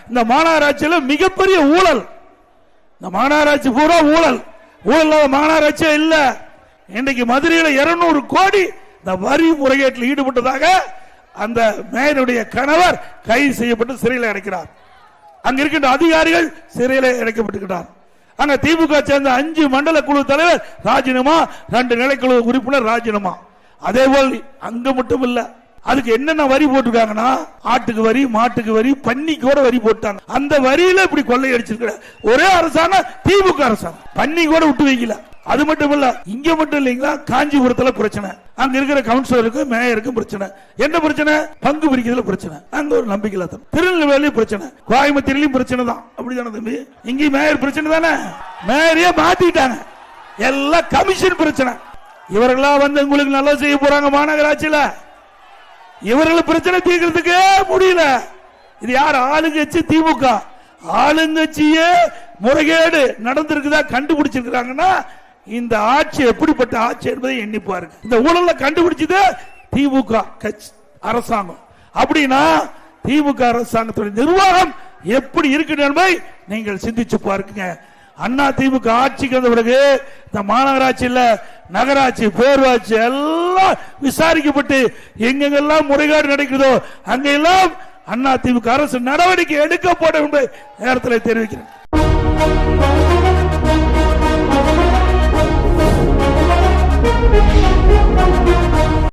இந்த மாநகராட்சியில் மிகப்பெரிய ஊழல். இந்த மாநகராட்சி பூரா ஊழல். ஊழல் மாநகராட்சியே இல்ல. இன்றைக்கு மதுரையில் 200 கோடி இந்த வரி முறைகேட்டில் ஈடுபட்டதாக அந்த மேயருடைய கணவர் கைது செய்யப்பட்டு சிறையில் அடைக்கிறார். அங்க இருக்கின்ற அதிகாரிகள் சிறையில் அடைக்கப்பட்டிருக்கிறார். அங்க திமுக சேர்ந்த 5 மண்டல குழு தலைவர் ராஜினாமா, 2 நிலைக்குழு உறுப்பினர் ராஜினாமா. அதே போல் அங்க மட்டும் இல்ல, அதுக்கு என்னென்ன வரி போட்டிருக்காங்கன்னா ஆட்டுக்கு வரி, மாட்டுக்கு வரி, பன்னிக்கு கூட வரி போட்டாங்க. அந்த வரியில இப்படி கொள்ளையடிச்சிருக்கிற ஒரே அரசாங்கம் திமுக அரசாங்கம். பன்னி கூட விட்டு வைக்கல. அது மட்டும் இல்ல, இங்க மட்டும் இல்லைங்களா, காஞ்சிபுரத்துல பிரச்சனை, அங்க இருக்கிற கவுன்சிலருக்கு மேயருக்கு பிரச்சனை. என்ன பிரச்சனை? பங்கு பிரிக்கிறதுல பிரச்சனை. அங்க ஒரு நம்பிக்கை. திருநெல்வேலி பிரச்சனை, கோயம்புத்தூர்லயும் பிரச்சனை தான். அப்படிதானே தம்பி? இங்கேயும் மேயர் பிரச்சனை தானே. மேயரையே மாத்திட்டாங்க. எல்லாம் கமிஷன் பிரச்சனை. இவர்களா வந்து உங்களுக்கு நல்லா செய்ய போறாங்க மாநகராட்சியில. இவர்கள் பிரச்சனை தீர்க்கிறதுக்கே முடியல. இது யார்? ஆளுங்கட்சி திமுக. ஆளுங்கட்சியே முறைகேடு நடந்திருக்குதா கண்டுபிடிச்சிருக்காங்கன்னா இந்த ஆட்சி எப்படிப்பட்ட ஆட்சி என்பதை எண்ணி பாருங்க. இந்த ஊழல கண்டுபிடிச்சது திமுக அரசாங்கம். அப்படின்னா திமுக அரசாங்கத்துடைய நிர்வாகம் எப்படி இருக்கு என்பதை நீங்கள் சிந்திச்சு பாருங்க. அண்ணா திமுக ஆட்சிக்கு வந்த பிறகு இந்த மாநகராட்சியில் நகராட்சி, பேரூராட்சி எல்லாம் விசாரிக்கப்பட்டு எங்கெங்கெல்லாம் முறைகேடு நடக்கிறதோ அங்கெல்லாம் அண்ணா திமுக அரசு நடவடிக்கை எடுக்கப்படும் என்பதை நேரத்தில் தெரிவிக்கிறேன்.